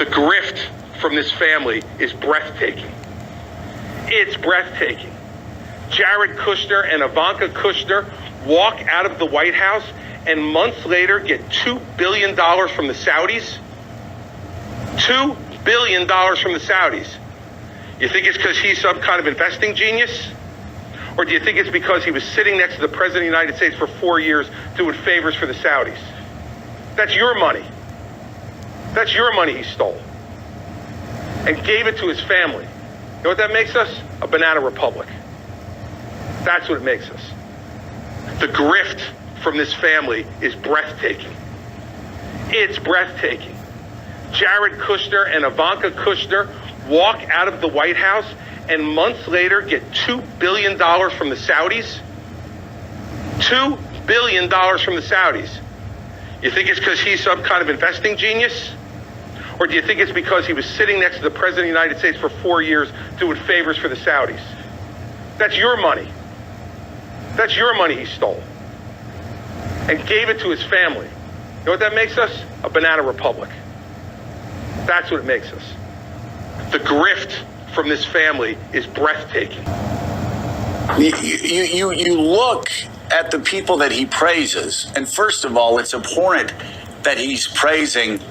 The grift from this family is breathtaking. It's breathtaking. Jared Kushner and Ivanka Kushner walk out of the White House and months later get $2 billion from the Saudis. $2 billion from the Saudis. You think it's because he's some kind of investing genius? Or do you think it's because he was sitting next to the President of the United States for 4 years doing favors for the Saudis? That's your money. That's your money he stole. And gave it to his family. You know what that makes us? A banana republic. That's what it makes us. The grift from this family is breathtaking. It's breathtaking. Jared Kushner and Ivanka Kushner walk out of the White House and months later get $2 billion from the Saudis. $2 billion from the Saudis. You think it's because he's some kind of investing genius? Or do you think it's because he was sitting next to the President of the United States for 4 years doing favors for the Saudis? That's your money. That's your money he stole. And gave it to his family. You know what that makes us? A banana republic. That's what it makes us. The grift from this family is breathtaking. You look at the people that he praises, and first of all, it's abhorrent that he's praising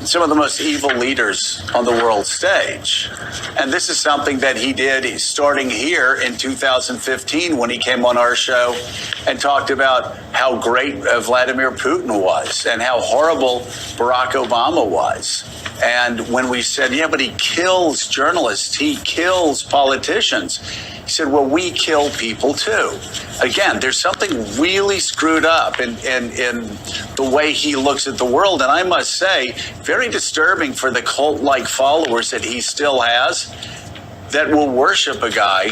some of the most evil leaders on the world stage. And this is something that he did starting here in 2015 when he came on our show and talked about how great Vladimir Putin was and how horrible Barack Obama was. And when we said, yeah, but he kills journalists, he kills politicians, he said, well, we kill people too. Again, there's something really screwed up in the way he looks at the world. And I must say, very disturbing for the cult-like followers that he still has that will worship a guy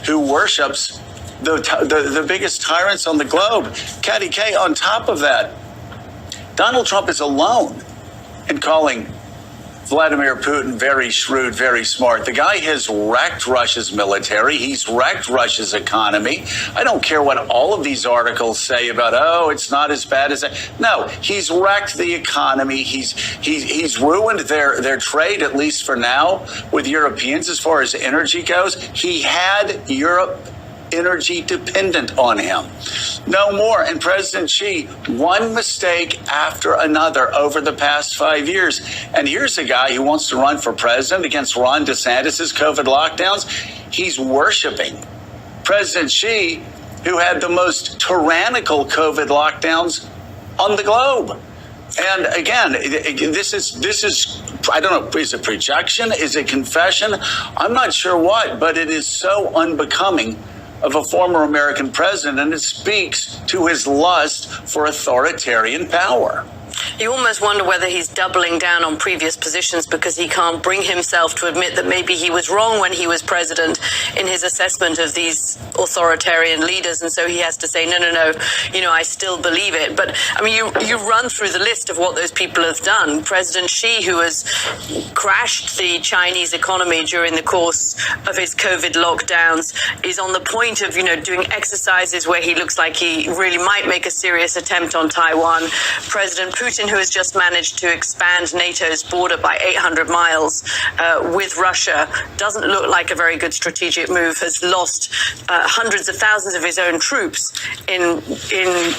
who worships the biggest tyrants on the globe. Katty K, on top of that, Donald Trump is alone in calling Vladimir Putin very shrewd, very smart. The guy has wrecked Russia's military. He's wrecked Russia's economy. I don't care what all of these articles say about, oh, it's not as bad as that. No, he's wrecked the economy. He's ruined their trade, at least for now, with Europeans as far as energy goes. He had Europe energy dependent on him. No more. And President Xi, one mistake after another over the past 5 years. And here's a guy who wants to run for president against Ron DeSantis' COVID lockdowns. He's worshiping President Xi, who had the most tyrannical COVID lockdowns on the globe. And again, this is, I don't know, is it projection? Is it confession? I'm not sure what, but it is so unbecoming of a former American president, and it speaks to his lust for authoritarian power. You almost wonder whether he's doubling down on previous positions because he can't bring himself to admit that maybe he was wrong when he was president in his assessment of these authoritarian leaders. And so he has to say, no, I still believe it. But I mean, you run through the list of what those people have done. President Xi, who has crashed the Chinese economy during the course of his COVID lockdowns, is on the point of, doing exercises where he looks like he really might make a serious attempt on Taiwan. President Putin, who has just managed to expand NATO's border by 800 miles with Russia, doesn't look like a very good strategic move, has lost hundreds of thousands of his own troops in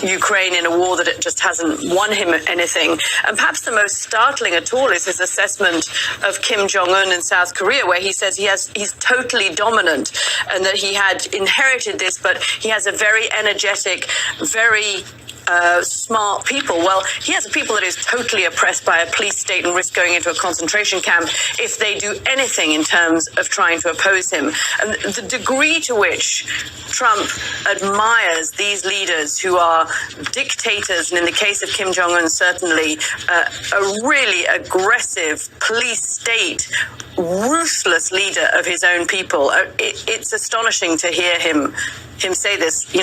Ukraine in a war that it just hasn't won him anything. And perhaps the most startling at all is his assessment of Kim Jong-un in South Korea, where he says he's totally dominant and that he had inherited this, but he has a very energetic, very smart people. Well, he has a people that is totally oppressed by a police state and risk going into a concentration camp if they do anything in terms of trying to oppose him. And the degree to which Trump admires these leaders who are dictators, and in the case of Kim Jong-un, certainly a really aggressive police state, ruthless leader of his own people. It's astonishing to hear him say this,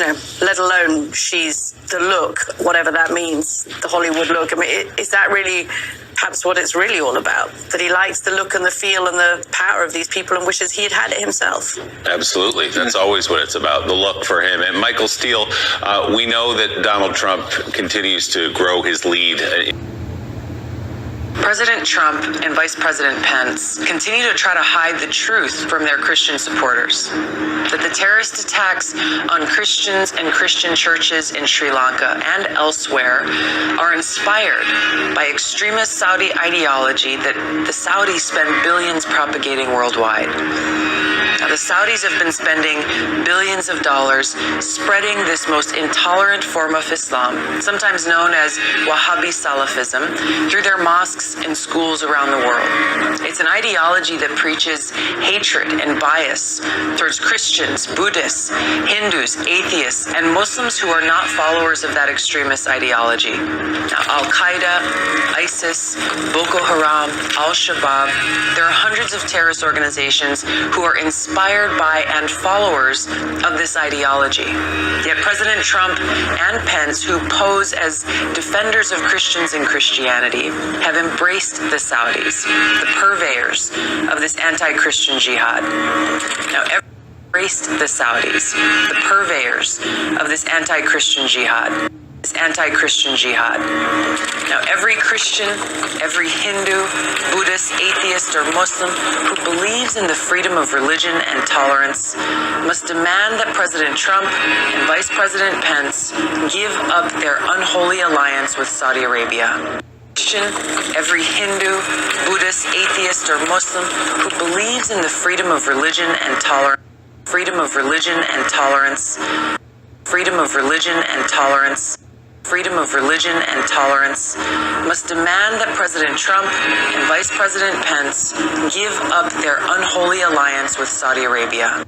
let alone she's the look, whatever that means, the Hollywood look. I mean, is that really perhaps what it's really all about? That he likes the look and the feel and the power of these people and wishes he had had it himself? Absolutely. That's always what it's about, the look for him. And Michael Steele, we know that Donald Trump continues to grow his lead. President Trump and Vice President Pence continue to try to hide the truth from their Christian supporters. That the terrorist attacks on Christians and Christian churches in Sri Lanka and elsewhere are inspired by extremist Saudi ideology that the Saudis spend billions propagating worldwide. Now, the Saudis have been spending billions of dollars spreading this most intolerant form of Islam, sometimes known as Wahhabi Salafism, through their mosques and schools around the world. It's an ideology that preaches hatred and bias towards Christians, Buddhists, Hindus, atheists, and Muslims who are not followers of that extremist ideology. Now, Al-Qaeda, ISIS, Boko Haram, Al-Shabaab, there are hundreds of terrorist organizations who are inspired by and followers of this ideology. Yet President Trump and Pence, who pose as defenders of Christians and Christianity, have embraced the Saudis, the purveyors of this anti-Christian jihad. Now, embraced the Saudis, the purveyors of this anti-Christian jihad. Now, every Christian, every Hindu, Buddhist, atheist, or Muslim who believes in the freedom of religion and tolerance must demand that President Trump and Vice President Pence give up their unholy alliance with Saudi Arabia. Every Hindu, Buddhist, atheist, or Muslim who believes in the freedom of religion and tolerance must demand that President Trump and Vice President Pence give up their unholy alliance with Saudi Arabia.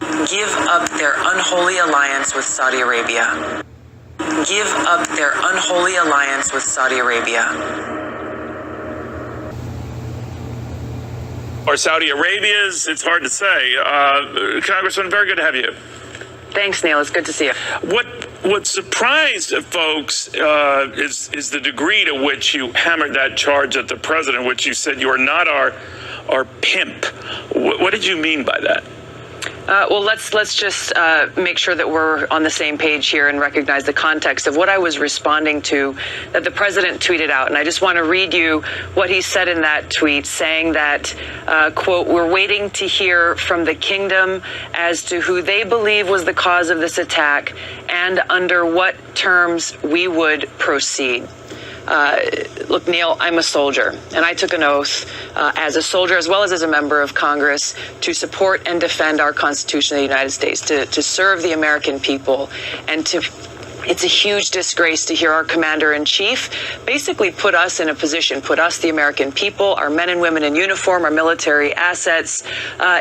Give up their unholy alliance with Saudi Arabia. Give up their unholy alliance with Saudi Arabia. Or Saudi Arabia's, it's hard to say. Congressman, very good to have you. Thanks, Neil. It's good to see you. What surprised folks is the degree to which you hammered that charge at the president, which you said you are not our pimp. What did you mean by that? Well, let's just make sure that we're on the same page here and recognize the context of what I was responding to that the president tweeted out. And I just want to read you what he said in that tweet, saying that, quote, "We're waiting to hear from the kingdom as to who they believe was the cause of this attack and under what terms we would proceed." Look, Neil, I'm a soldier, and I took an oath as a soldier as well as a member of Congress to support and defend our Constitution of the United States, to serve the American people, and it's a huge disgrace to hear our commander-in-chief basically put us in a position, put us, the American people, our men and women in uniform, our military assets,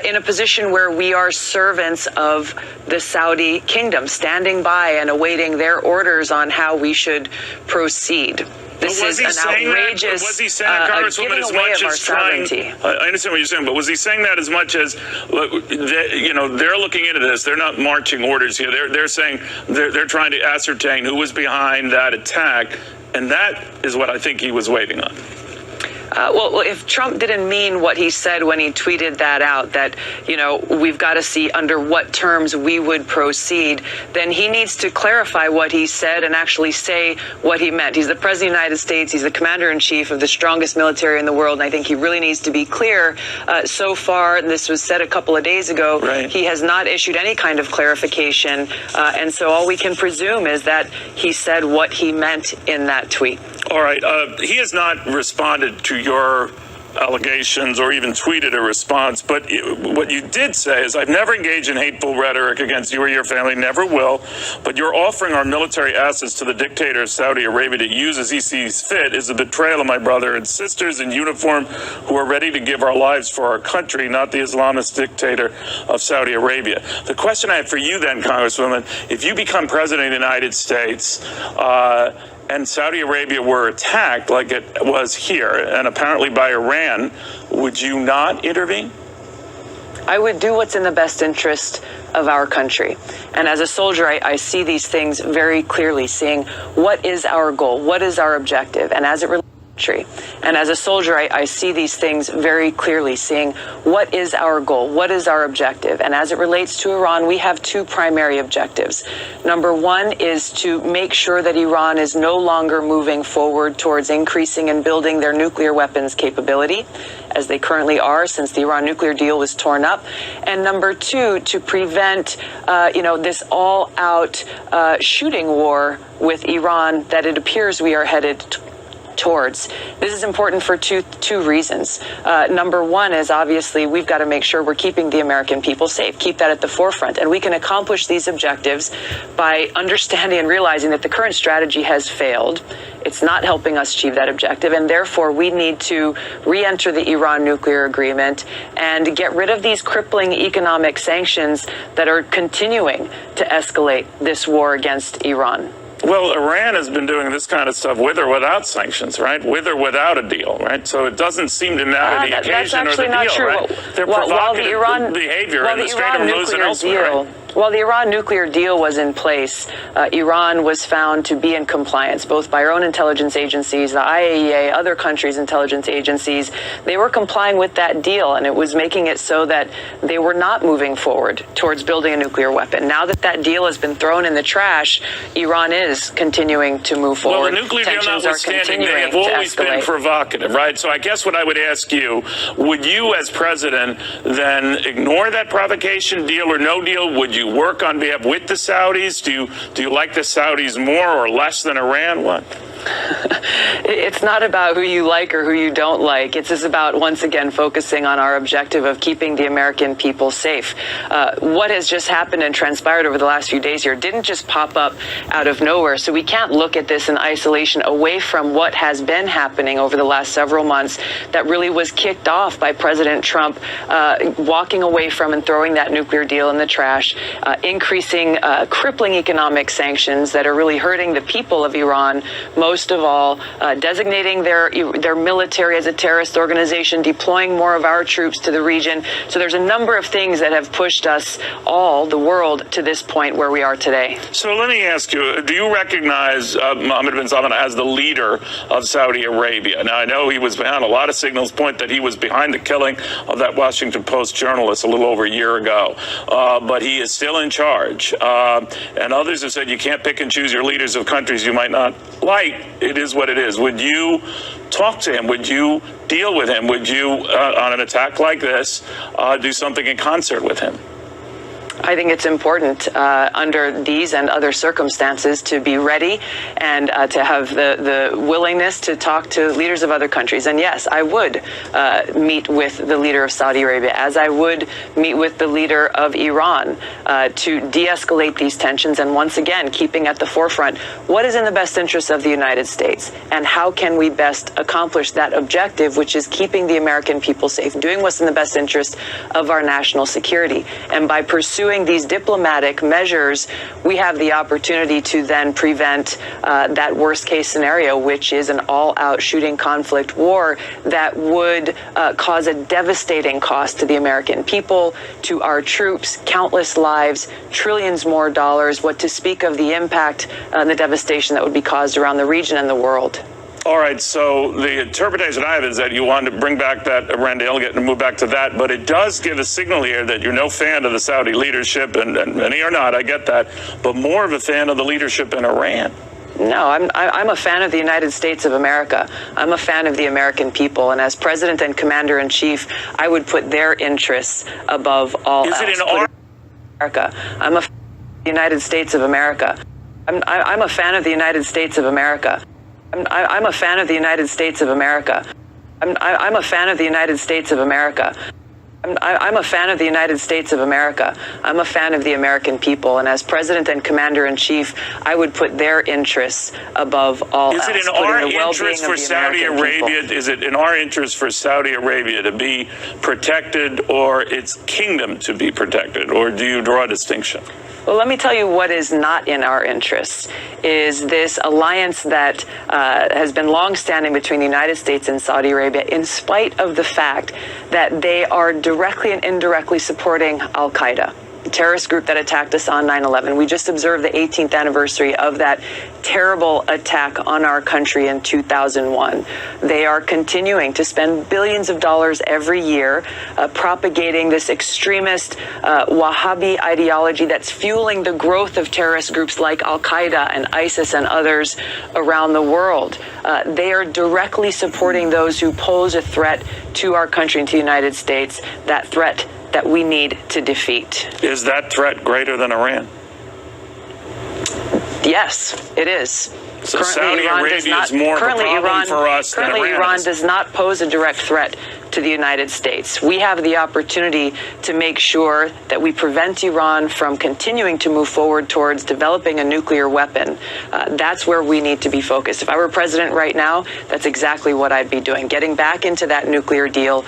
in a position where we are servants of the Saudi kingdom, standing by and awaiting their orders on how we should proceed. This is an outrageous was he saying that, Congresswoman, giving as away much of our as trying? sovereignty. I understand what you're saying, but was he saying that as much as, they're looking into this? They're not marching orders here. They're saying they're trying to ascertain who was behind that attack, and that is what I think he was waiting on. Well, if Trump didn't mean what he said when he tweeted that out, that, we've got to see under what terms we would proceed, then he needs to clarify what he said and actually say what he meant. He's the president of the United States. He's the commander-in-chief of the strongest military in the world. And I think he really needs to be clear. So far, and this was said a couple of days ago, right, he has not issued any kind of clarification. And so all we can presume is that he said what he meant in that tweet. All right. He has not responded to your allegations or even tweeted a response. But what you did say is, I've never engaged in hateful rhetoric against you or your family, never will. But you're offering our military assets to the dictator of Saudi Arabia to use as he sees fit is a betrayal of my brother and sisters in uniform who are ready to give our lives for our country, not the Islamist dictator of Saudi Arabia. The question I have for you then, Congresswoman, if you become president of the United States, and Saudi Arabia were attacked like it was here, and apparently by Iran, would you not intervene? I would do what's in the best interest of our country. And as a soldier, I see these things very clearly, seeing what is our goal, what is our objective. And as it relates country. And as a soldier, I see these things very clearly, seeing what is our goal, what is our objective. And as it relates to Iran, we have two primary objectives. Number one is to make sure that Iran is no longer moving forward towards increasing and building their nuclear weapons capability, as they currently are since the Iran nuclear deal was torn up. And number two, to prevent, this all-out shooting war with Iran that it appears we are headed towards. This is important for two reasons. Number one is obviously we've got to make sure we're keeping the American people safe, keep that at the forefront. And we can accomplish these objectives by understanding and realizing that the current strategy has failed. It's not helping us achieve that objective, and therefore we need to re-enter the Iran nuclear agreement and get rid of these crippling economic sanctions that are continuing to escalate this war against Iran. Well, Iran has been doing this kind of stuff with or without sanctions, right? With or without a deal, right? So it doesn't seem to matter the occasion or the deal, right? They're provocative behavior in the Strait of Hormuz and elsewhere, right? While the Iran nuclear deal was in place, Iran was found to be in compliance, both by our own intelligence agencies, the IAEA, other countries' intelligence agencies. They were complying with that deal, and it was making it so that they were not moving forward towards building a nuclear weapon. Now that that deal has been thrown in the trash, Iran is continuing to move forward. Well, the nuclear deal notwithstanding, they have always been provocative, right? So I guess what I would ask you, would you as president then ignore that provocation, deal or no deal? Would you work on behalf with the Saudis? Do you like the Saudis more or less than Iran? What? It's not about who you like or who you don't like. It's just about, once again, focusing on our objective of keeping the American people safe. What has just happened and transpired over the last few days here didn't just pop up out of nowhere. So we can't look at this in isolation away from what has been happening over the last several months that really was kicked off by President Trump walking away from and throwing that nuclear deal in the trash, increasing crippling economic sanctions that are really hurting the people of Iran. Most of all, designating their military as a terrorist organization, deploying more of our troops to the region. So there's a number of things that have pushed us all, the world, to this point where we are today. So let me ask you, do you recognize Mohammed bin Salman as the leader of Saudi Arabia? Now, I know he was behind, a lot of signals point that he was behind the killing of that Washington Post journalist a little over a year ago, but he is still in charge. And others have said you can't pick and choose your leaders of countries you might not like. It is what it is. Would you talk to him? Would you deal with him? Would you, on an attack like this, do something in concert with him? I think it's important under these and other circumstances to be ready and to have the willingness to talk to leaders of other countries. And yes, I would meet with the leader of Saudi Arabia, as I would meet with the leader of Iran to de-escalate these tensions. And once again, keeping at the forefront what is in the best interest of the United States and how can we best accomplish that objective, which is keeping the American people safe, doing what's in the best interest of our national security. And by pursuing these diplomatic measures, we have the opportunity to then prevent that worst case scenario, which is an all-out shooting conflict war that would cause a devastating cost to the American people, to our troops, countless lives, trillions more dollars, what to speak of the impact and the devastation that would be caused around the region and the world. All right, so the interpretation I have is that you wanted to bring back that Iran delegate and move back to that, but it does give a signal here that you're no fan of the Saudi leadership, and many are not, I get that, but more of a fan of the leadership in Iran. No, I'm a fan of the United States of America. I'm a fan of the American people, and as President and Commander-in-Chief, I would put their interests above all else. Is it in our America? I'm a fan of the United States of America. I'm a fan of the United States of America. I'm a fan of the United States of America. I'm a fan of the United States of America. I'm a fan of the United States of America. I'm a fan of the American people, and as President and Commander-in-Chief, I would put their interests above all else. Is it in our interest for Saudi Arabia? Is it in our interest for Saudi Arabia to be protected, or its kingdom to be protected, or do you draw a distinction? Well, let me tell you what is not in our interests is this alliance that has been longstanding between the United States and Saudi Arabia, in spite of the fact that they are directly and indirectly supporting al-Qaeda. the terrorist group that attacked us on 9/11. We just observed the 18th anniversary of that terrible attack on our country in 2001. They are continuing to spend billions of dollars every year propagating this extremist Wahhabi ideology that's fueling the growth of terrorist groups like Al-Qaeda and ISIS and others around the world. They are directly supporting those who pose a threat to our country and to the United States, that threat that we need to defeat. Is that threat greater than Iran? Yes, it is. So Saudi Arabia is more of a problem for us than Iran is. Currently, Iran does not pose a direct threat to the United States. We have the opportunity to make sure that we prevent Iran from continuing to move forward towards developing a nuclear weapon. That's where we need to be focused. If I were president right now, that's exactly what I'd be doing. Getting back into that nuclear deal,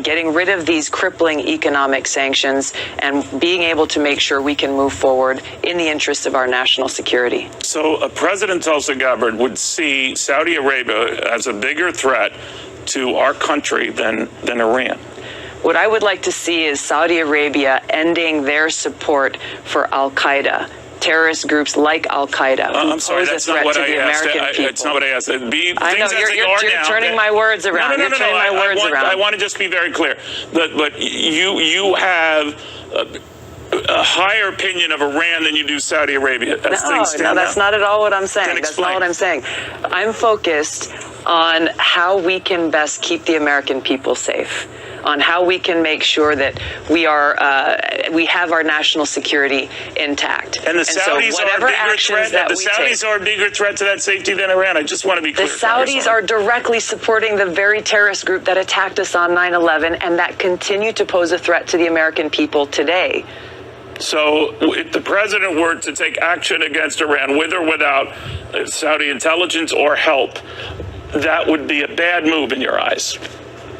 getting rid of these crippling economic sanctions, and being able to make sure we can move forward in the interests of our national security. So President Tulsi Gabbard would see Saudi Arabia as a bigger threat to our country than Iran. What I would like to see is Saudi Arabia ending their support for Al-Qaeda, terrorist groups like Al-Qaeda. I'm sorry, that's not what I asked. That's not what I asked. I know, you're turning my words around. No. I want to just be very clear. But you have a higher opinion of Iran than you do Saudi Arabia. No, that's not at all what I'm saying. That's not what I'm saying. I'm focused on how we can best keep the American people safe, on how we can make sure that we have our national security intact. And the Saudis are a bigger threat to that safety than Iran. I just want to be clear. The Saudis are directly supporting the very terrorist group that attacked us on 9/11 and that continue to pose a threat to the American people today. So if the president were to take action against Iran, with or without Saudi intelligence or help, that would be a bad move in your eyes.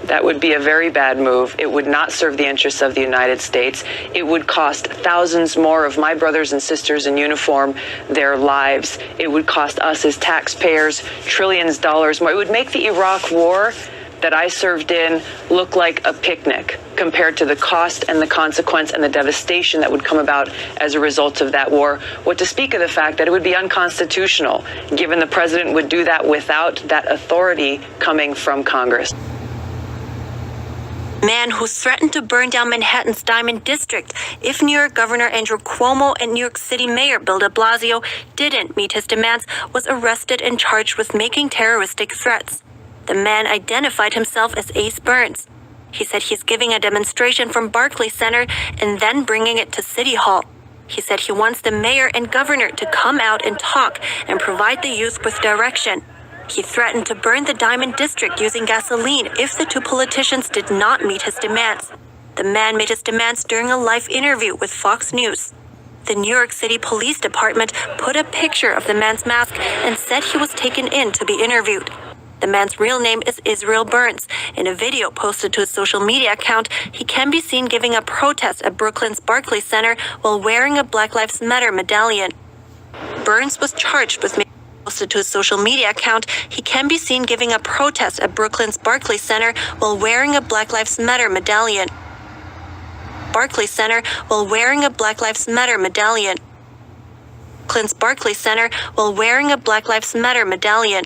That would be a very bad move. It would not serve the interests of the United States. It would cost thousands more of my brothers and sisters in uniform their lives. It would cost us as taxpayers trillions of dollars more. It would make the Iraq war that I served in look like a picnic compared to the cost and the consequence and the devastation that would come about as a result of that war. What to speak of the fact that it would be unconstitutional, given the president would do that without that authority coming from Congress. Man who threatened to burn down Manhattan's Diamond District if New York Governor Andrew Cuomo and New York City Mayor Bill de Blasio didn't meet his demands was arrested and charged with making terroristic threats. The man identified himself as Ace Burns. He said he's giving a demonstration from Barclays Center and then bringing it to City Hall. He said he wants the mayor and governor to come out and talk and provide the youth with direction. He threatened to burn the Diamond District using gasoline if the two politicians did not meet his demands. The man made his demands during a live interview with Fox News. The New York City Police Department put a picture of the man's mask and said he was taken in to be interviewed. The man's real name is Israel Burns. In a video posted to his social media account, he can be seen giving a protest at Brooklyn's Barclays Center while wearing a Black Lives Matter medallion. Burns was charged with posted to his social media account, he can be seen giving a protest at Brooklyn's Barclays Center while wearing a Black Lives Matter medallion. Barclays Center while wearing a Black Lives Matter medallion. Barclays Center while wearing a Black Lives Matter medallion.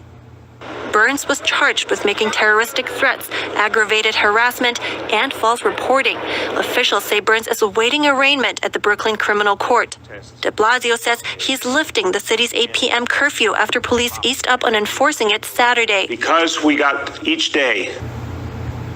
Burns was charged with making terroristic threats, aggravated harassment, and false reporting. Officials say Burns is awaiting arraignment at the Brooklyn Criminal Court. De Blasio says he's lifting the city's 8 p.m. curfew after police eased up on enforcing it Saturday. Because we got each day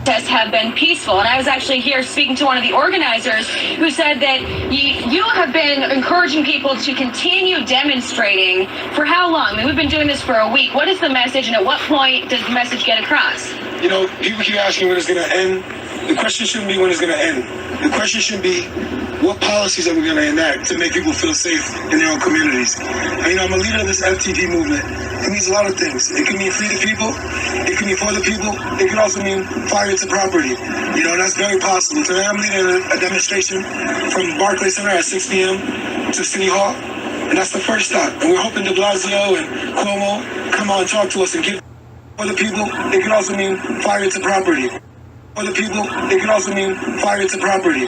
have been peaceful, and I was actually here speaking to one of the organizers who said that you have been encouraging people to continue demonstrating for how long? I mean, we've been doing this for a week. What is the message, and at what point does the message get across? You know, people keep asking when it's going to end. The question shouldn't be when it's going to end. The question should be, what policies are we going to enact to make people feel safe in their own communities? And, you know, I'm a leader of this FTP movement. It means a lot of things. It can mean free the people. It can mean for the people. It can also mean fire to property. You know, and that's very possible. Today I'm leading a demonstration from Barclays Center at 6 p.m. to City Hall. And that's the first stop. And we're hoping de Blasio and Cuomo come out and talk to us and give for the people. It can also mean fire to property. For the people, it can also mean fire to property.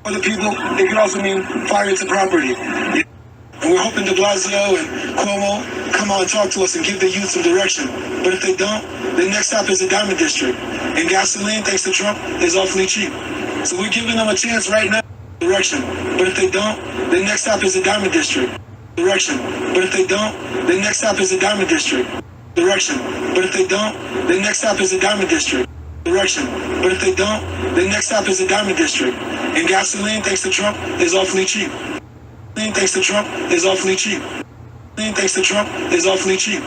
Other people, it could also mean fire to property. And we're hoping de Blasio and Cuomo come out and talk to us and give the youth some direction. But if they don't, the next stop is the Diamond District. And gasoline, thanks to Trump, is awfully cheap. So we're giving them a chance right now. Direction. But if they don't, the next stop is the Diamond District. Direction. But if they don't, the next stop is the Diamond District. Direction. But if they don't, the next stop is the Diamond District. Direction. But if they don't, the next stop is the Diamond District. And gasoline, thanks to Trump, is awfully cheap. Thanks to Trump, is awfully cheap. Thanks to Trump, is awfully cheap.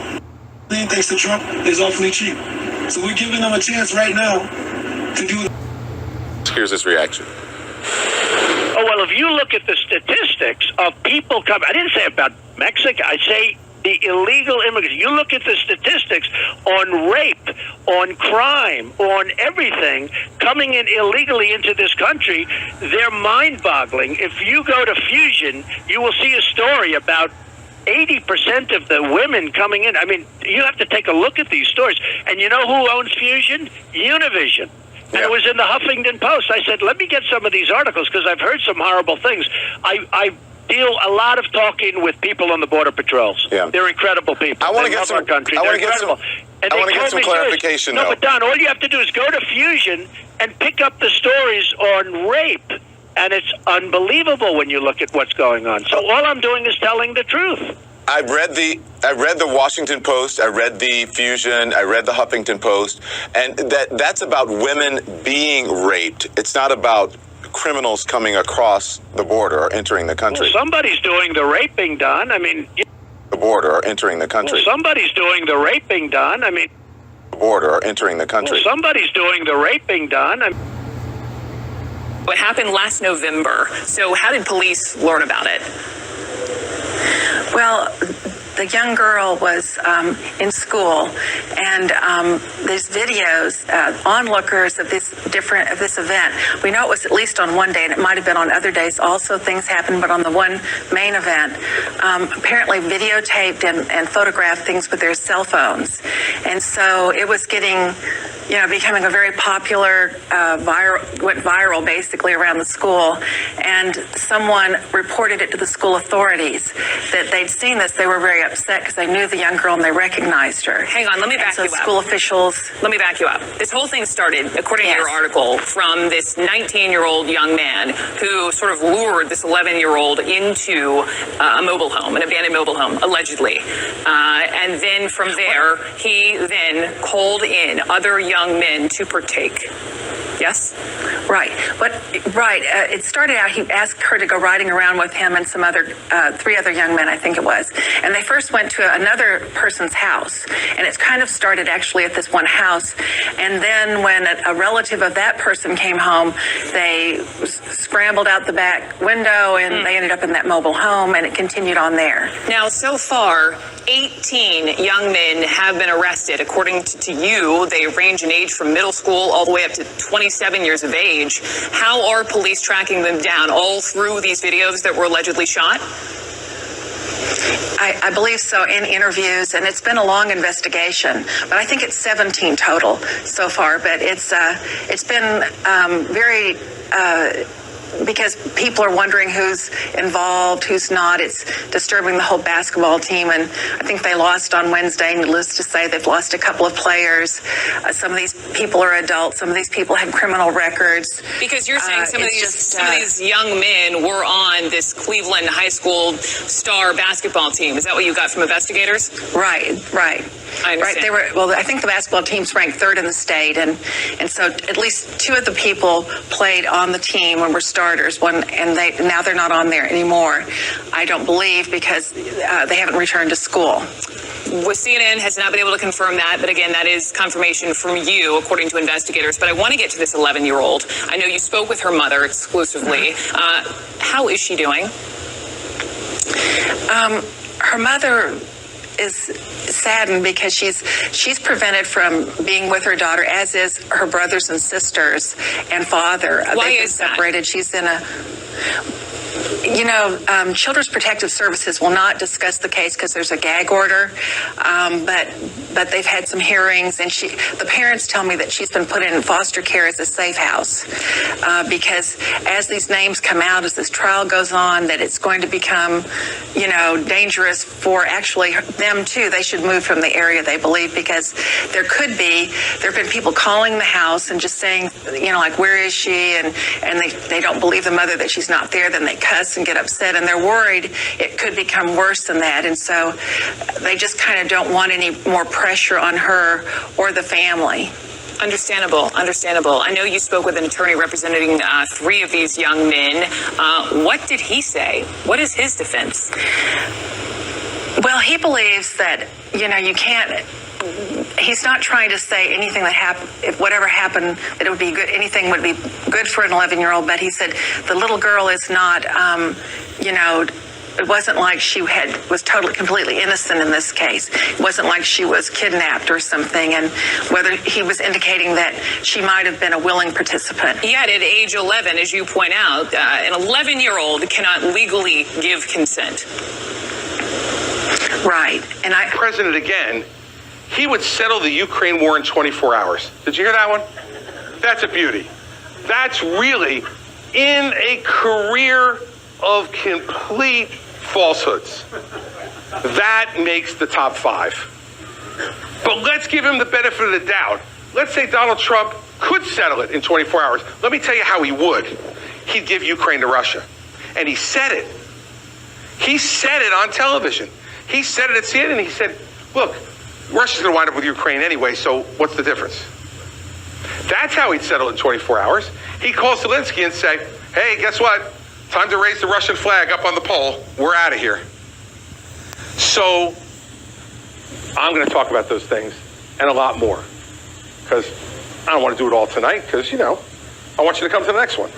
Thanks to Trump, is awfully cheap. So we're giving them a chance right now to do. Here's his reaction. Oh, well, if you look at the statistics of people coming, I didn't say about Mexico, I say the illegal immigrants. You look at the statistics on rape, on crime, on everything coming in illegally into this country, they're mind-boggling. If you go to Fusion, you will see a story about 80% of the women coming in. I mean, you have to take a look at these stories. And you know who owns Fusion? Univision. And it was in the Huffington Post. I said, let me get some of these articles because I've heard some horrible things. I deal a lot of talking with people on the Border Patrols. Yeah. They're incredible people. I want to They get love some. our country. I They're want to get some. incredible. And I they want to get told some me clarification. No, but Don, all you have to do is go to Fusion and pick up the stories on rape. And it's unbelievable when you look at what's going on. So all I'm doing is telling the truth. I read the Washington Post, I read the Fusion, I read the Huffington Post, and that's about women being raped. It's not about criminals coming across the border or entering the country. Well, somebody's doing the raping, Don. I mean, The border or entering the country. Well, somebody's doing the raping, Don. I mean, The border or entering the country. Well, somebody's doing the raping, Don. What happened last November? So how did police learn about it? Well, the young girl was in school, and there's videos, onlookers of this event. We know it was at least on one day, and it might have been on other days. Also, things happened, but on the one main event, apparently videotaped and photographed things with their cell phones, and so it was getting, becoming a very popular, went viral basically around the school, and someone reported it to the school authorities that they'd seen this. They were very upset because they knew the young girl and they recognized her. Hang on, let me back you up. School officials. Let me back you up. This whole thing started, according to your article, from this 19-year-old young man who sort of lured this 11-year-old into a mobile home, an abandoned mobile home, allegedly. And then from there, he then called in other young men to partake. Yes? Right. It started out, he asked her to go riding around with him and some other, 3 other young men, I think it was. And they first went to another person's house. And it kind of started actually at this one house. And then when a relative of that person came home, they scrambled out the back window and they ended up in that mobile home, and it continued on there. Now, so far, 18 young men have been arrested. According to you, they range in age from middle school all the way up to 27 years of age. How are police tracking them down? All through these videos that were allegedly shot? I believe so, in interviews, and it's been a long investigation, but I think it's 17 total so far. But it's been very because people are wondering who's involved, who's not. It's disturbing the whole basketball team, and I think they lost on Wednesday. Needless to say, they've lost a couple of players. Some of these people are adults. Some of these people have criminal records. Because you're saying some of these young men were on this Cleveland high school star basketball team. Is that what you got from investigators? Right. I understand. Right. They were. Well, I think the basketball team's ranked 3rd in the state, and so at least 2 of the people played on the team and were starters. Now they're not on there anymore. I don't believe, because they haven't returned to school. CNN has not been able to confirm that, but again, that is confirmation from you, according to investigators. But I want to get to this 11-year-old. I know you spoke with her mother exclusively. How is she doing? Her mother is saddened because she's prevented from being with her daughter, as is her brothers and sisters and father. Why They've been is that? separated. She's in a... Children's Protective Services will not discuss the case because there's a gag order, but but they've had some hearings, and the parents tell me that she's been put in foster care as a safe house because as these names come out, as this trial goes on, that it's going to become, dangerous for actually them too. They should move from the area, they believe, because there have been people calling the house and just saying, like, where is she? And they don't believe the mother that she's not there. Then they cuss and get upset, and they're worried it could become worse than that. And so they just kind of don't want any more pressure on her or the family. Understandable. I know you spoke with an attorney representing 3 of these young men. What did he say? What is his defense? Well, he believes that, you can't. He's not trying to say anything that happened, if whatever happened, that it would be good, anything would be good for an 11-year-old. But he said the little girl is not, it wasn't like she was completely innocent in this case. It wasn't like she was kidnapped or something. And whether he was indicating that she might have been a willing participant. Yet at age 11, as you point out, an 11-year-old cannot legally give consent. Right. And President again, he would settle the Ukraine war in 24 hours. Did you hear that one? That's a beauty. That's really in a career of complete falsehoods. That makes the top 5. But let's give him the benefit of the doubt. Let's say Donald Trump could settle it in 24 hours. Let me tell you how he would. He'd give Ukraine to Russia. And he said it. He said it on television. He said it at CNN, and he said, look, Russia's going to wind up with Ukraine anyway, so what's the difference? That's how he'd settle it in 24 hours. He'd call Zelensky and say, hey, guess what? Time to raise the Russian flag up on the pole. We're out of here. So I'm going to talk about those things and a lot more because I don't want to do it all tonight because, I want you to come to the next one.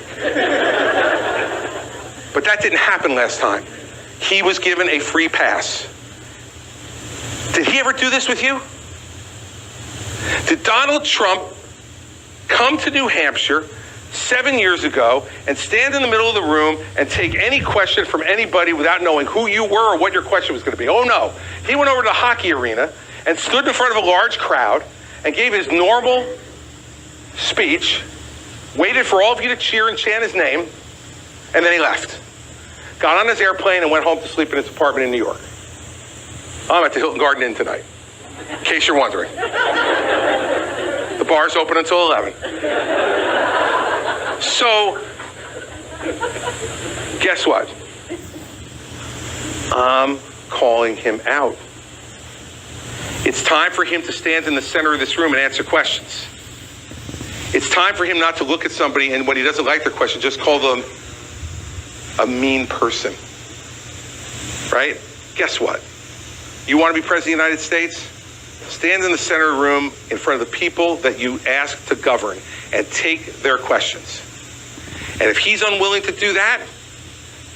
But that didn't happen last time. He was given a free pass. Did he ever do this with you? Did Donald Trump come to New Hampshire 7 years ago and stand in the middle of the room and take any question from anybody without knowing who you were or what your question was going to be? Oh, no. He went over to the hockey arena and stood in front of a large crowd and gave his normal speech, waited for all of you to cheer and chant his name, and then he left. Got on his airplane and went home to sleep in his apartment in New York. I'm at the Hilton Garden Inn tonight, in case you're wondering. The bar's open until 11. So, guess what? I'm calling him out. It's time for him to stand in the center of this room and answer questions. It's time for him not to look at somebody and when he doesn't like their question, just call them a mean person. Right? Guess what? You want to be president of the United States? Stand in the center of the room in front of the people that you ask to govern and take their questions. And if he's unwilling to do that,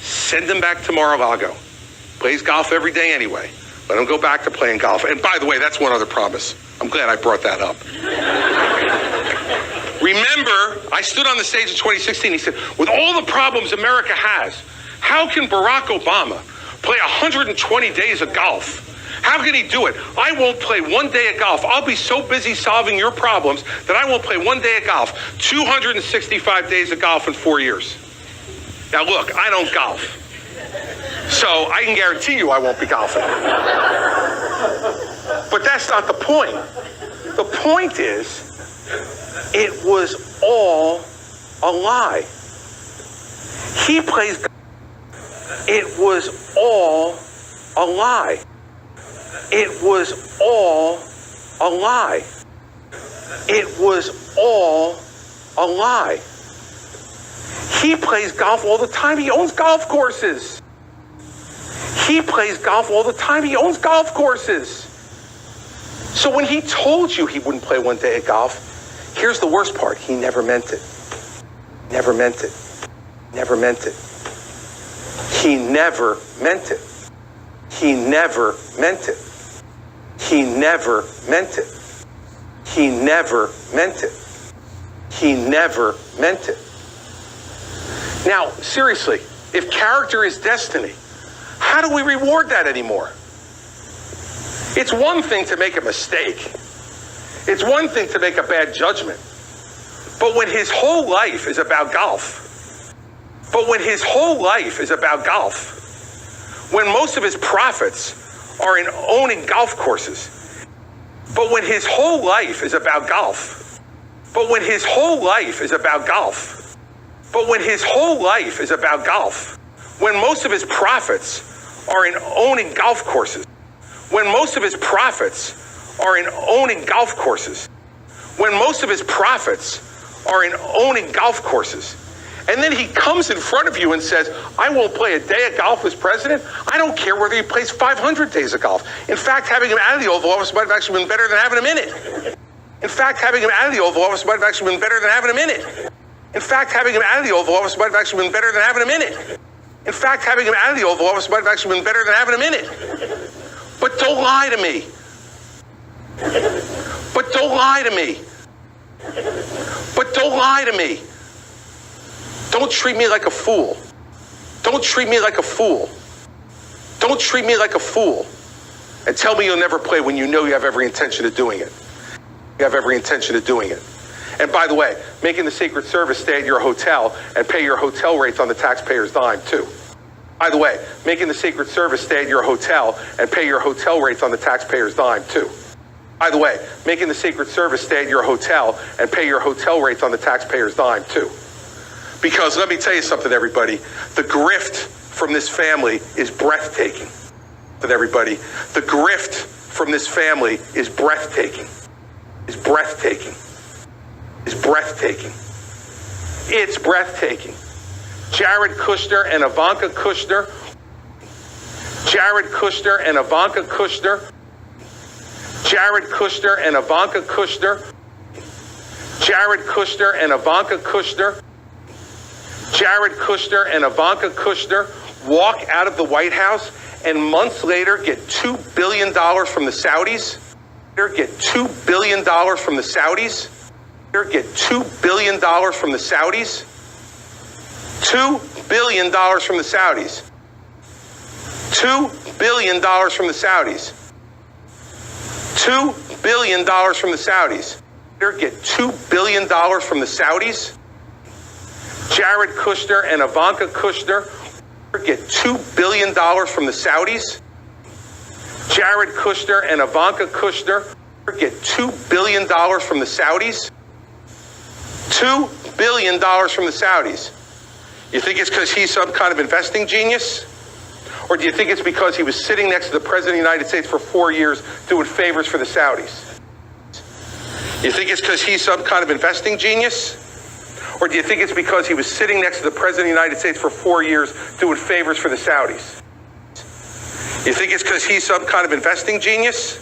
send him back to Mar-a-Lago. Plays golf every day anyway. Let him go back to playing golf. And by the way, that's one other promise. I'm glad I brought that up. Remember, I stood on the stage in 2016. He said, with all the problems America has, how can Barack Obama play 120 days of golf? How can he do it? I won't play one day of golf. I'll be so busy solving your problems that I won't play one day of golf. 265 days of golf in 4 years. Now look, I don't golf. So I can guarantee you I won't be golfing. But that's not the point. The point is, it was all a lie. He plays golf. It was all a lie. It was all a lie. It was all a lie. He plays golf all the time. He owns golf courses. He plays golf all the time. He owns golf courses. So when he told you he wouldn't play one day of golf, here's the worst part. He never meant it. Never meant it. Never meant it. He never meant it. He never meant it. He never meant it. He never meant it. He never meant it. Now, seriously, if character is destiny, how do we reward that anymore? It's one thing to make a mistake. It's one thing to make a bad judgment. But when his whole life is about golf, when most of his profits are in owning golf courses, when his whole life is about golf, when most of his profits are in owning golf courses, when most of his profits are in owning golf courses, and then he comes in front of you and says, I won't play a day of golf as president. I don't care whether he plays 500 days of golf. In fact, having him out of the Oval Office might have actually been better than having him in it. But don't lie to me. Don't treat me like a fool. And tell me you'll never play when you know you have every intention of doing it. And by the way, making the Secret Service stay at your hotel and pay your hotel rates on the taxpayer's dime, too. Making the Secret Service stay at your hotel and pay your hotel rates on the taxpayer's dime, too. Because let me tell you something, everybody. The grift from this family is breathtaking. It's breathtaking. Jared Kushner and Ivanka Kushner. Walk out of the White House and months later get $2 billion from the Saudis. $2 billion from the Saudis. Jared Kushner and Ivanka Kushner get $2 billion from the Saudis. $2 billion from the Saudis. $2 billion from the Saudis. You think it's because he's some kind of investing genius? Or do you think it's because he was sitting next to the President of the United States for 4 years doing favors for the Saudis? You think it's because he's some kind of investing genius? Or do you think it's because he was sitting next to the President of the United States for 4 years doing favors for the Saudis? You think it's because he's some kind of investing genius?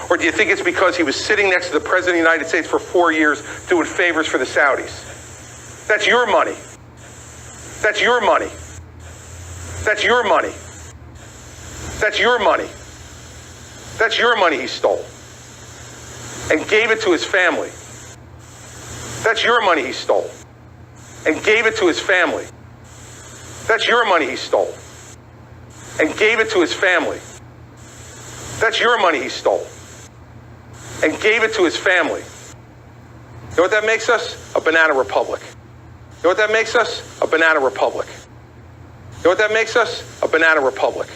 Or do you think it's because he was sitting next to the President of the United States for 4 years doing favors for the Saudis? That's your money. He stole and gave it to his family. That's your money he stole and gave it to his family. That's your money he stole and gave it to his family. That's your money he stole and gave it to his family. You know what that makes us? A banana republic. You know what that makes us? A banana republic. You know what that makes us? A banana republic.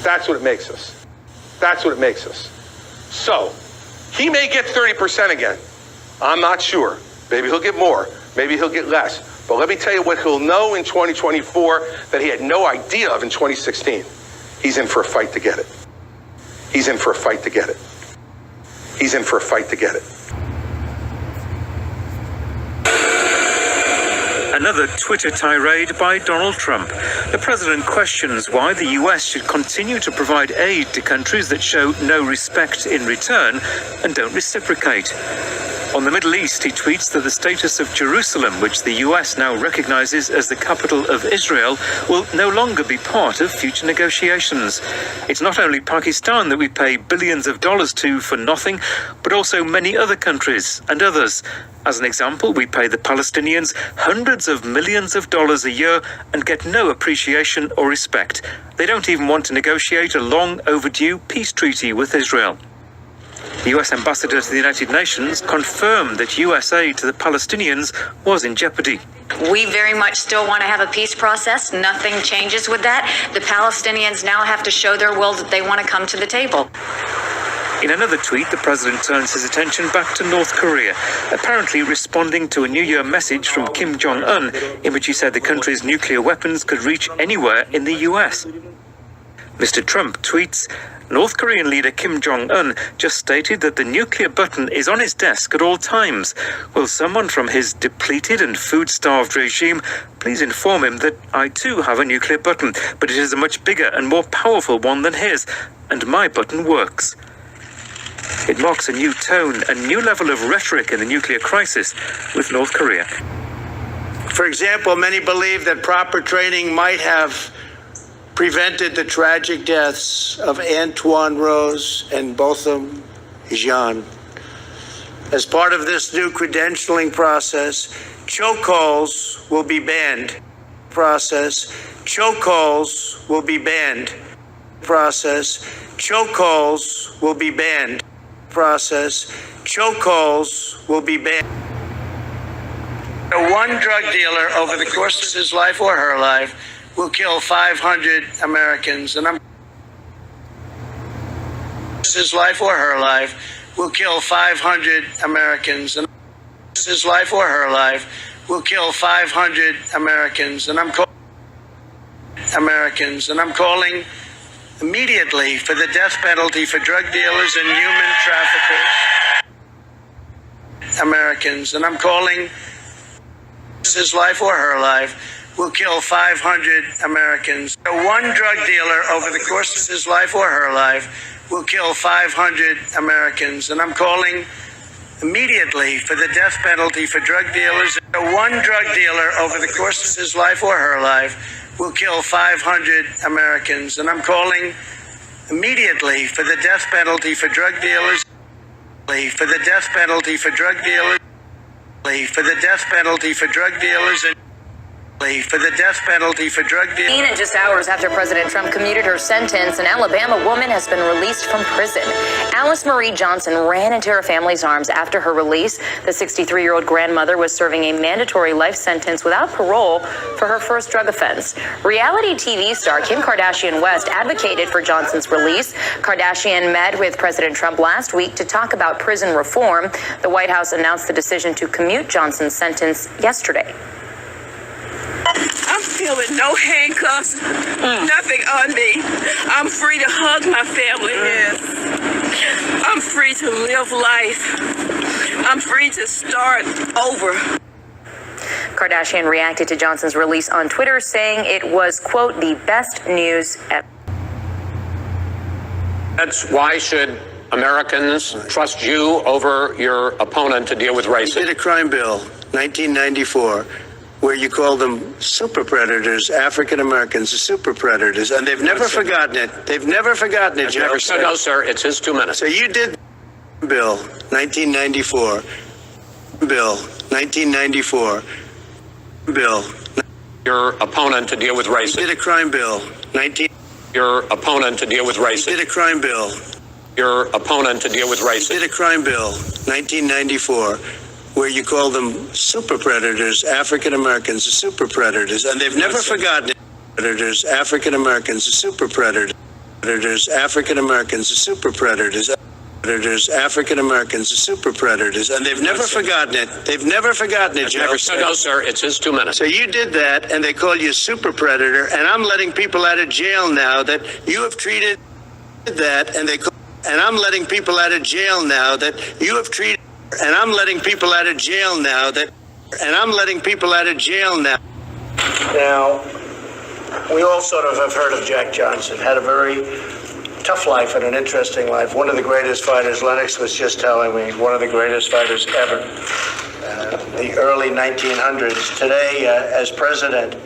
That's what it makes us. So, he may get 30% again. I'm not sure. Maybe he'll get more. Maybe he'll get less. But let me tell you what he'll know in 2024 that he had no idea of in 2016. He's in for a fight to get it. Another Twitter tirade by Donald Trump. The president questions why the US should continue to provide aid to countries that show no respect in return and don't reciprocate. On the Middle East, he tweets that the status of Jerusalem, which the US now recognizes as the capital of Israel, will no longer be part of future negotiations. It's not only Pakistan that we pay billions of dollars to for nothing, but also many other countries and others. As an example, we pay the Palestinians hundreds of millions of dollars a year and get no appreciation or respect. They don't even want to negotiate a long overdue peace treaty with Israel. The US ambassador to the United Nations confirmed that US aid to the Palestinians was in jeopardy. We very much still want to have a peace process. Nothing changes with that. The Palestinians now have to show their will that they want to come to the table. In another tweet, the president turns his attention back to North Korea, apparently responding to a New Year message from Kim Jong-un, in which he said the country's nuclear weapons could reach anywhere in the US. Mr. Trump tweets, North Korean leader Kim Jong-un just stated that the nuclear button is on his desk at all times. Will someone from his depleted and food-starved regime please inform him that I too have a nuclear button, but it is a much bigger and more powerful one than his, and my button works. It marks a new tone, a new level of rhetoric in the nuclear crisis with North Korea. For example, many believe that proper training might have prevented the tragic deaths of Antoine Rose and Botham Jean. As part of this new credentialing process, chokeholds will be banned. Chokeholds will be banned. Chokeholds will be banned. Chokeholds will be banned. One drug dealer over the course of his life or her life will kill 500 Americans, and his life or her life will kill 500 Americans, and his life or her life will kill 500 Americans, and I'm calling immediately for the death penalty for drug dealers and human traffickers. Americans, and I'm calling his life or her life will kill 500 Americans. One drug dealer over the course of his life or her life will kill 500 Americans, and I'm calling immediately for the death penalty for drug dealers. One drug dealer over the course of his life or her life will kill 500 Americans, and I'm calling immediately for the death penalty for drug dealers. For the death penalty for drug dealers. For the death penalty for drug dealers. For the death penalty for drug dealers. And just hours after President Trump commuted her sentence, an Alabama woman has been released from prison. Alice Marie Johnson ran into her family's arms after her release. The 63-year-old grandmother was serving a mandatory life sentence without parole for her first drug offense. Reality TV star Kim Kardashian West advocated for Johnson's release. Kardashian met with President Trump last week to talk about prison reform. The White House announced the decision to commute Johnson's sentence yesterday. I'm feeling no handcuffs, nothing on me. I'm free to hug my family. Yes. I'm free to live life. I'm free to start over. Kardashian reacted to Johnson's release on Twitter, saying it was, quote, the best news ever. That's why should Americans trust you over your opponent to deal with racism? You did a crime bill, 1994. Where you call them super predators, African Americans, super predators, and they've never forgotten it. They've never forgotten it, Joe. No, sir, it's his 2 minutes. So you did bill, 1994. Bill, 1994. Bill. Your opponent to deal with racism. You did a crime bill, Your opponent to deal with racism. You did a crime bill. Your opponent to deal with racism. You did a crime bill, 1994. Where you call them super predators, African Americans, super predators, and they've never forgotten it. Predators, African Americans, super predators, African Americans, super predators, African Americans, super predators, and they've never forgotten it. They've never forgotten it, Joe. No, sir, it's his 2 minutes. So you did that, and they call you a super predator, and I'm letting people out of jail now that you have treated that, and I'm letting people out of jail now that you have treated. And I'm letting people out of jail now Now, we all sort of have heard of Jack Johnson, had a very tough life and an interesting life. One of the greatest fighters, Lennox was just telling me, one of the greatest fighters ever. The early 1900s. Today, as president,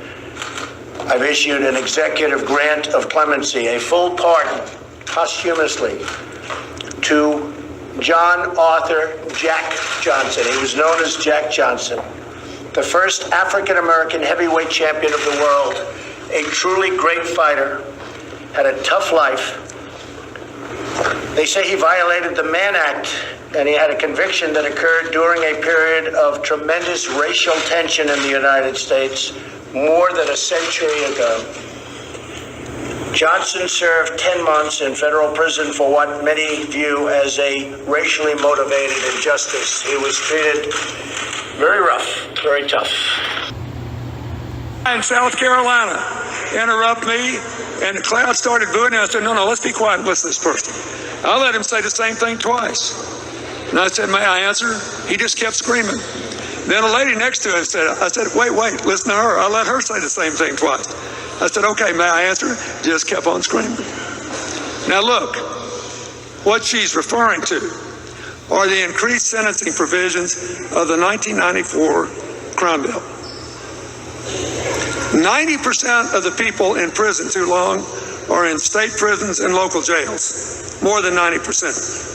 I've issued an executive grant of clemency, a full pardon, posthumously, to John Arthur Jack Johnson. He was known as Jack Johnson, the first African-American heavyweight champion of the world, a truly great fighter, had a tough life. They say he violated the Mann Act, and he had a conviction that occurred during a period of tremendous racial tension in the United States more than a century ago. Johnson served 10 months in federal prison for what many view as a racially motivated injustice. He was treated very rough, very tough. In South Carolina, interrupt me, and the crowd started booing. I said, no, let's be quiet and listen to this person. I let him say the same thing twice. And I said, may I answer? He just kept screaming. Then a lady next to him said, I said, wait, listen to her. I let her say the same thing twice. I said, okay, may I answer? Just kept on screaming. Now look, what she's referring to are the increased sentencing provisions of the 1994 crime bill. 90% of the people in prison too long are in state prisons and local jails, more than 90%.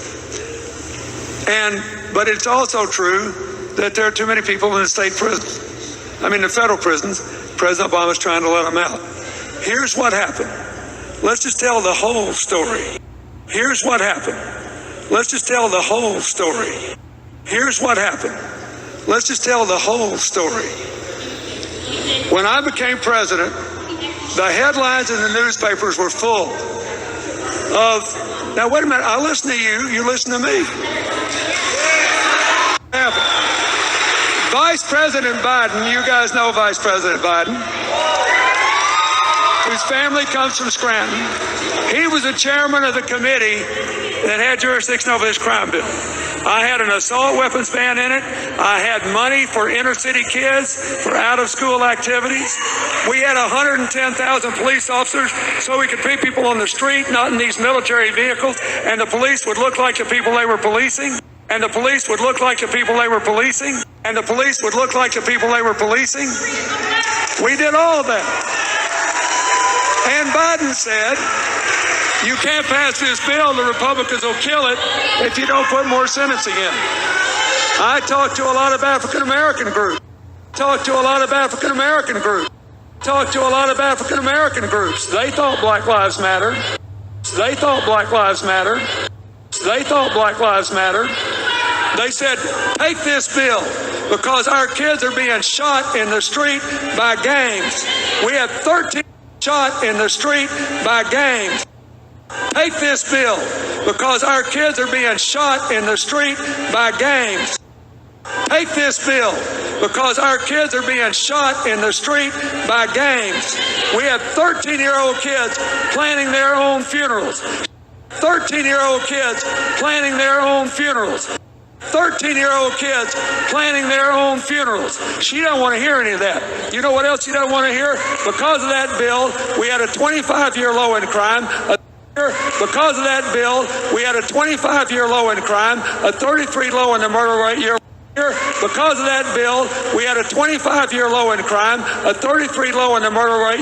But it's also true that there are too many people in the state prisons. I mean, the federal prisons. President Obama's trying to let them out. Here's what happened. Let's just tell the whole story. Here's what happened. Let's just tell the whole story. Here's what happened. Let's just tell the whole story. When I became president, the headlines in the newspapers were full of, now wait a minute, I listen to you, you listen to me. Vice President Biden, you guys know Vice President Biden, whose family comes from Scranton. He was the chairman of the committee that had jurisdiction over this crime bill. I had an assault weapons ban in it. I had money for inner city kids for out-of-school activities. We had 110,000 police officers so we could put people on the street, not in these military vehicles, and the police would look like the people they were policing. And the police would look like the people they were policing. And the police would look like the people they were policing. We did all of that. And Biden said, you can't pass this bill, the Republicans will kill it if you don't put more sentencing in. I talked to a lot of African-American groups. They thought Black Lives mattered. They said, take this bill because our kids are being shot in the street by gangs. We have 13 shot in the street by gangs. Take this bill because our kids are being shot in the street by gangs. Take this bill because our kids are being shot in the street by gangs. We have 13-year-old kids planning their own funerals. 13-year-old kids planning their own funerals. 13-year-old kids planning their own funerals. She don't want to hear any of that. You know what else she doesn't want to hear? Because of that bill, we had a 25-year low in crime. Because of that bill, we had a 25-year low in crime, a 33 low in the murder rate year. Because of that bill, we had a 25-year low in crime, a 33 low in the murder rate.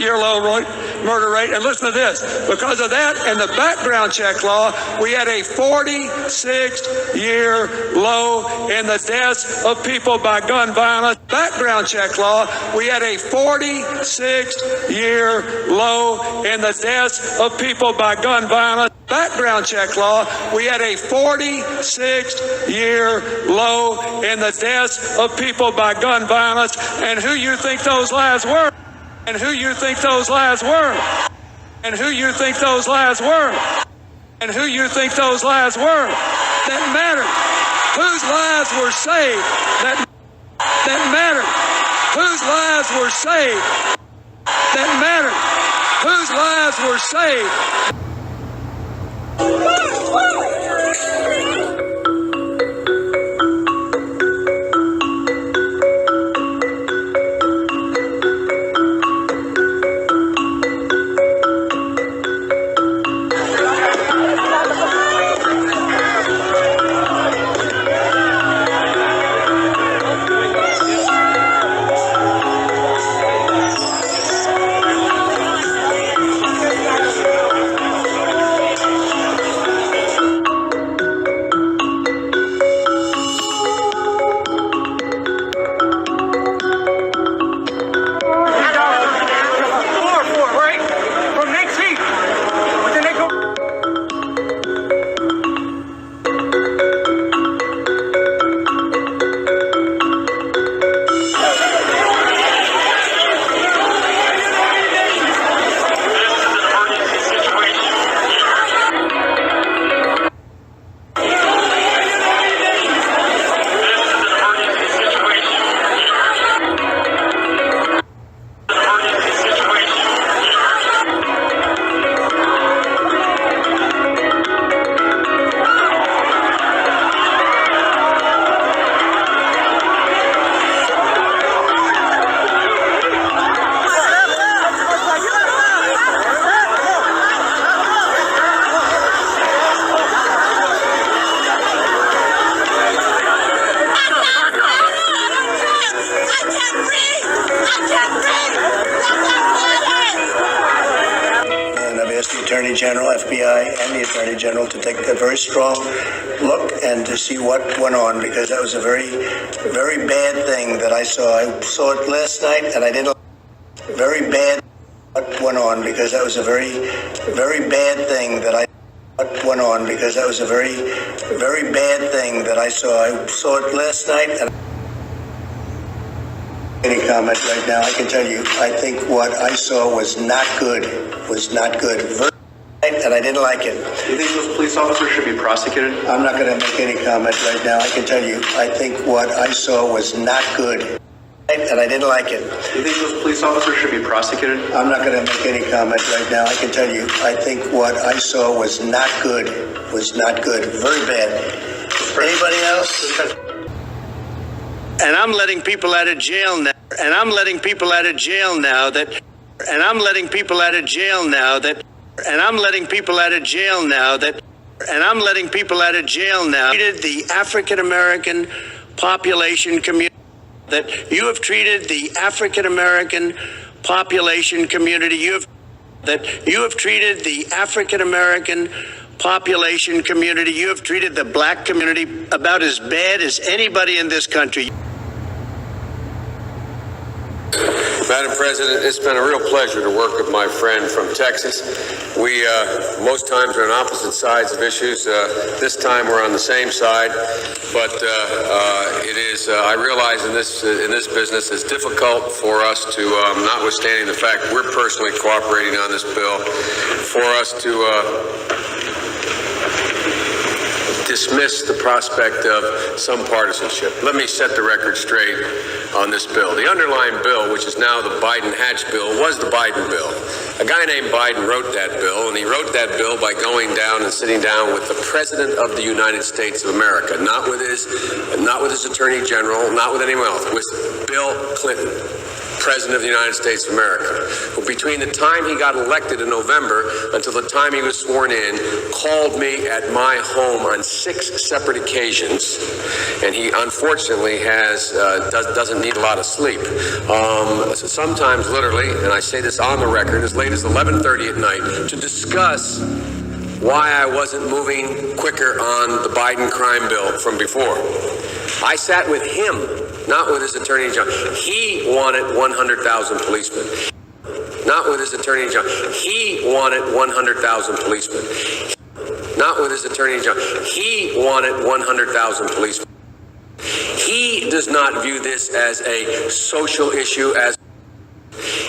And listen to this. Because of that and the background check law, we had a 46-year low in the deaths of people by gun violence. Background check law, we had a 46-year low in the deaths of people by gun violence. Background check law, we had a 46-year low in the deaths of people by gun violence. And who you think those lives were? And who you think those lives were? And who you think those lives were? And who you think those lives were? That mattered. Whose lives were saved? That mattered. Whose lives were saved? That mattered. Whose lives were saved? Attorney General, FBI, and the Attorney General to take a very strong look and to see what went on, because that was a very, very bad thing that I saw. I saw it last night, and I didn't. Very bad. What went on, because that was a very, very bad thing that I. What went on, because that was a very, very bad thing that I saw. I saw it last night, and. Any comment right now? I can tell you, I think what I saw was not good. And I didn't like it. Do you think those police officers should be prosecuted? I'm not going to make any comment right now. I can tell you, I think what I saw was not good. And I didn't like it. Do you think those police officers should be prosecuted? I'm not going to make any comment right now. I can tell you, I think what I saw was not good. Very bad. Anybody else? And I'm letting people out of jail now. And I'm letting people out of jail now that treated the African American population community, that you have treated the African American population community, you have treated the African American population community, you have treated the black community about as bad as anybody in this country. Madam President, it's been a real pleasure to work with my friend from Texas. We most times are on opposite sides of issues. This time we're on the same side, but it is. I realize in this business it's difficult for us to, notwithstanding the fact we're personally cooperating on this bill, for us to dismiss the prospect of some partisanship. Let me set the record straight on this bill. The underlying bill, which is now the Biden-Hatch bill, was the Biden bill. A guy named Biden wrote that bill, and he wrote that bill by going down and sitting down with the President of the United States of America, not with his Attorney General, not with anyone else, with Bill Clinton, President of the United States of America, who between the time he got elected in November until the time he was sworn in, called me at my home on 6 separate occasions, and he unfortunately doesn't need a lot of sleep. Sometimes literally, and I say this on the record, as late as 11:30 at night, to discuss why I wasn't moving quicker on the Biden crime bill from before. I sat with him, not with his Attorney General. He wanted 100,000 policemen. Not with his Attorney General. He wanted 100,000 policemen. Not with his Attorney General. He wanted 100,000 policemen. He does not view this as a social issue,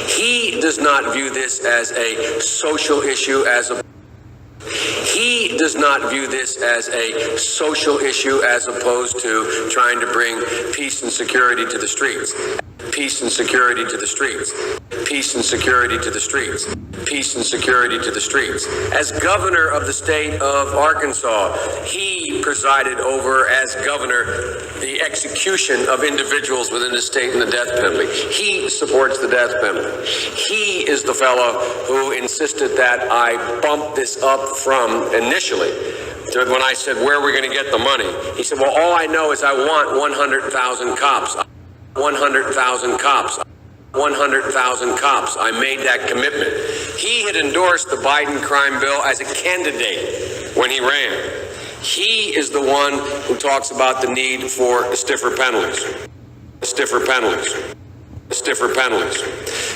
he does not view this as a social issue, he does not view this as a social issue as opposed to trying to bring peace and security to the streets. Peace and security to the streets. Peace and security to the streets. Peace and security to the streets. As governor of the state of Arkansas, he presided over, as governor, the execution of individuals within the state in the death penalty. He supports the death penalty. He is the fellow who insisted that I bump this up from initially. When I said, where are we going to get the money? He said, well, all I know is I want 100,000 cops. 100,000 cops. 100,000 cops. I made that commitment. He had endorsed the Biden crime bill as a candidate when he ran. He is the one who talks about the need for stiffer penalties. Stiffer penalties. Stiffer penalties.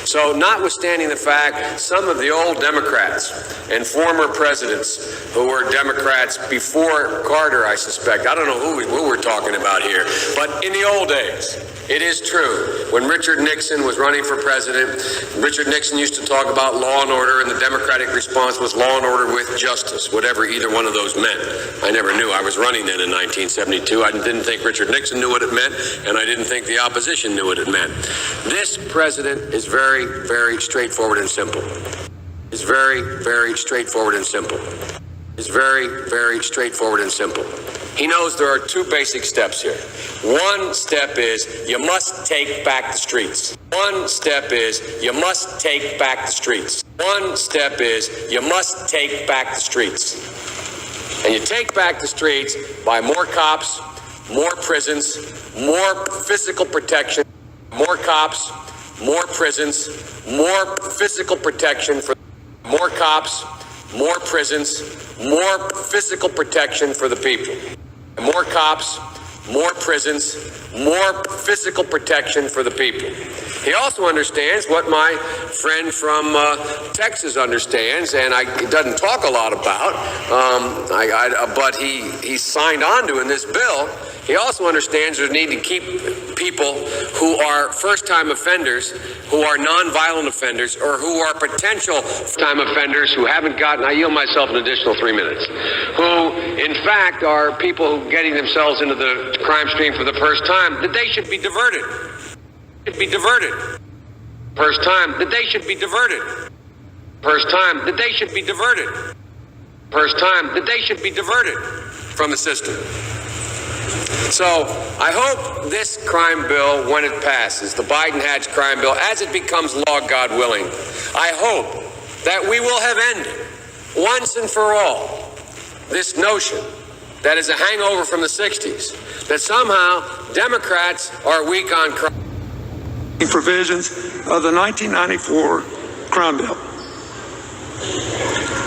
So notwithstanding the fact some of the old Democrats and former presidents who were Democrats before Carter, I suspect, I don't know who we're talking about here, but in the old days, it is true. When Richard Nixon was running for president, Richard Nixon used to talk about law and order, and the Democratic response was law and order with justice, whatever either one of those meant. I never knew. I was running then in 1972. I didn't think Richard Nixon knew what it meant, and I didn't think the opposition knew what it meant. This president is very, very straightforward and simple. Is very, very straightforward and simple. Is very, very straightforward and simple. He knows there are 2 basic steps here. One step is you must take back the streets. One step is you must take back the streets. One step is you must take back the streets. And you take back the streets by more cops, more prisons, more physical protection, more cops, more prisons, more physical protection for more cops, more prisons, more physical protection for the people. More cops, more prisons, more physical protection for the people. He also understands what my friend from Texas understands, and he doesn't talk a lot about, but he signed on to in this bill. He also understands there's a need to keep people who are first-time offenders, who are non-violent offenders, or who are potential time offenders who haven't gotten, I yield myself an additional 3 minutes, who in fact are people who getting themselves into the crime stream for the first time, that they should be diverted. Should be diverted. First time that they should be diverted. First time that they should be diverted. First time that they should be diverted from the system. So I hope this crime bill, when it passes, the Biden-Hatch crime bill, as it becomes law, God willing, I hope that we will have ended once and for all this notion that is a hangover from the 60s, that somehow Democrats are weak on crime. Provisions of the 1994 crime bill.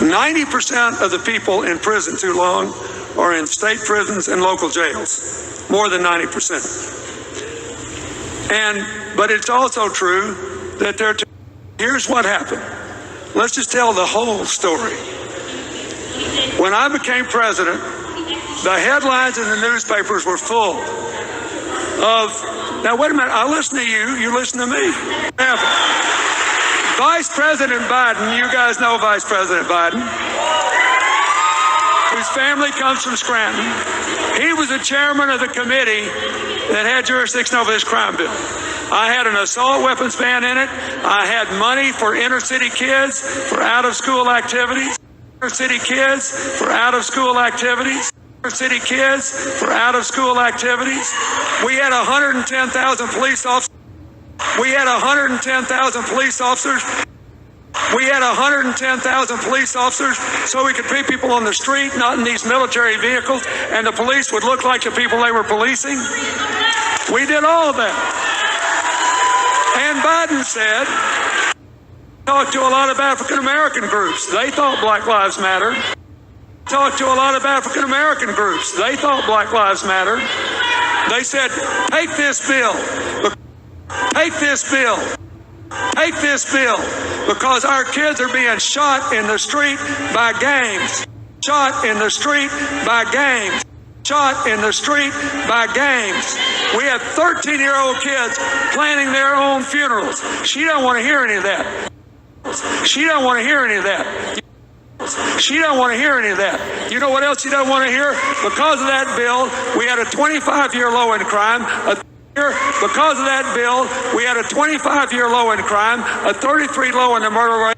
90% of the people in prison too long are in state prisons and local jails, more than 90%. But it's also true that here's what happened. Let's just tell the whole story. When I became president, the headlines in the newspapers were full of, now wait a minute, I listen to you, you listen to me. Vice President Biden, you guys know Vice President Biden, whose family comes from Scranton. He was the chairman of the committee that had jurisdiction over this crime bill. I had an assault weapons ban in it. I had money for inner city kids for out-of-school activities. Inner city kids for out-of-school activities. Inner city kids for out-of-school activities. We had 110,000 police officers. We had 110,000 police officers. We had 110,000 police officers so we could put people on the street, not in these military vehicles, and the police would look like the people they were policing. We did all of that. And Biden said, talked to a lot of African American groups. They thought Black Lives Matter. Talked to a lot of African American groups. They thought Black Lives Matter. They said, take this bill. Take this bill. Take this bill, because our kids are being shot in the street by gangs. Shot in the street by gangs. Shot in the street by gangs. We have 13-year-old kids planning their own funerals. She don't want to hear any of that. She don't want to hear any of that. She don't want to hear any of that. You know what else she doesn't want to hear? Because of that bill, we had a 25-year low in crime. Because of that bill, we had a 25-year low in crime, a 33 low in the murder rate,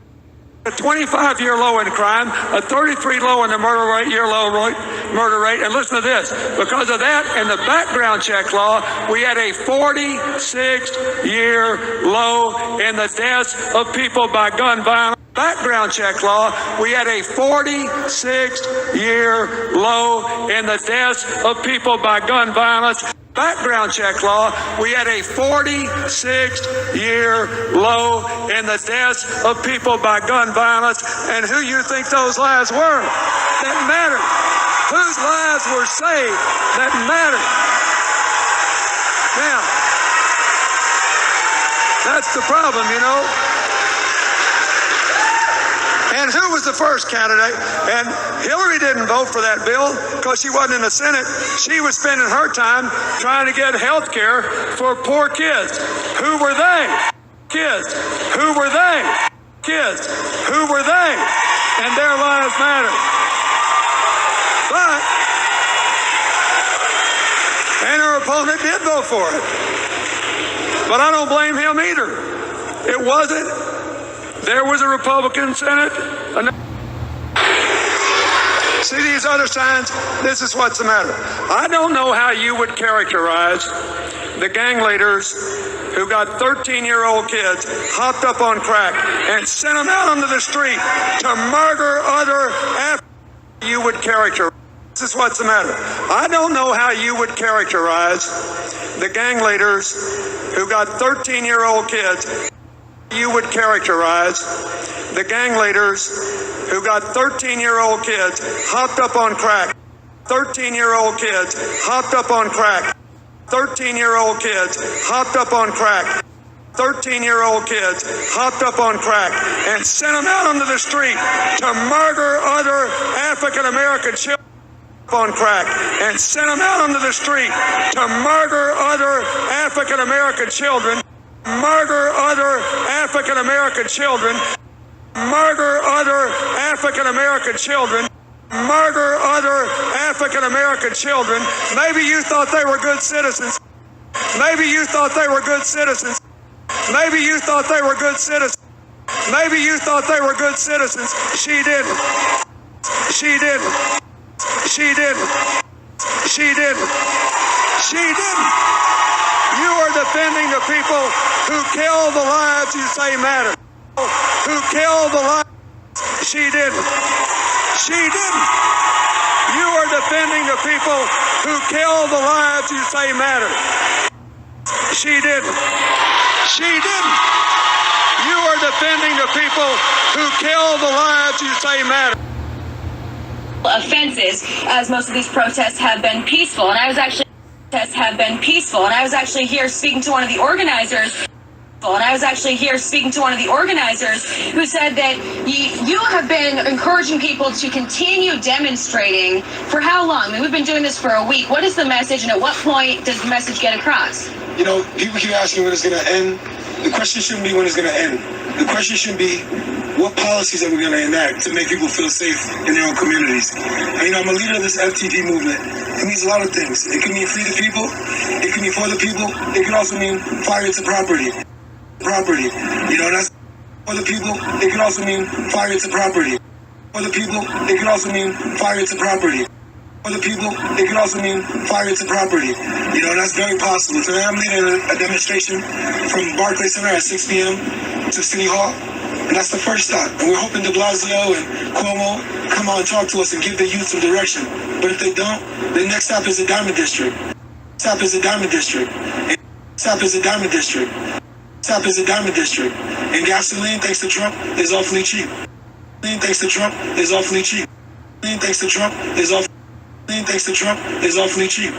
a 25-year low in crime, a 33 low in the murder rate, and listen to this. Because of that and the background check law, we had a 46-year low in the deaths of people by gun violence. Background check law, we had a 46-year low in the deaths of people by gun violence. Background check law, we had a 46-year low in the deaths of people by gun violence. And who you think those lives were? That mattered. Whose lives were saved? That mattered. Now, that's the problem, you know. And who was the first candidate? And Hillary didn't vote for that bill because she wasn't in the Senate. She was spending her time trying to get health care for poor kids. Who were they? Kids. Who were they? Kids. Who were they? And their lives mattered. And her opponent did vote for it. But I don't blame him either. It wasn't. There was a Republican Senate. See these other signs? This is what's the matter. I don't know how you would characterize the gang leaders who got 13-year-old kids hopped up on crack and sent them out onto the street to murder other Africans. You would characterize. This is what's the matter. I don't know how you would characterize the gang leaders who got 13-year-old kids. You would characterize the gang leaders who got 13-year-old kids hopped up on crack. 13-year-old kids hopped up on crack. 13-year-old kids hopped up on crack. 13-year-old kids hopped up on crack and sent them out onto the street to murder other African American children on crack and sent them out onto the street to murder other African American children, murder other African American children, murder other African American children, murder other African American children. Maybe you thought they were good citizens. Maybe you thought they were good citizens. Maybe you thought they were good citizens. Maybe you thought they were good citizens. She didn't. She didn't. She didn't. She didn't. She didn't. You are defending the people who kill the lives you say matter. Who kill the lives. She didn't. She didn't. You are defending the people who kill the lives you say matter. She didn't. She didn't. You are defending the people who kill the lives you say matter. Offenses, as most of these protests have been peaceful, and I was actually here speaking to one of the organizers. Who said that you have been encouraging people to continue demonstrating for how long? I mean, we've been doing this for a week. What is the message, and at what point does the message get across? You know, people keep asking when it's going to end. The question shouldn't be when it's going to end. The question should be, what policies are we going to enact to make people feel safe in their own communities? And, you know, I'm a leader of this FTP movement. It means a lot of things. It can mean free the people. It can mean for the people. It can also mean fire to property. You know, that's for the people. It can also mean fire to property. For the people, it can also mean fire to property. For the people, it can also mean fire to property. You know, that's very possible. Today I'm leading a demonstration from Barclays Center at 6 p.m. to City Hall. And that's the first stop. And we're hoping de Blasio and Cuomo come out and talk to us and give the youth some direction. But if they don't, the next stop is the Diamond District. Stop is the Diamond District. Stop is the Diamond District. Stop is the Diamond District. And gasoline, thanks to Trump, is awfully cheap. Thanks to Trump, is awfully cheap. Thanks to Trump, is awfully cheap.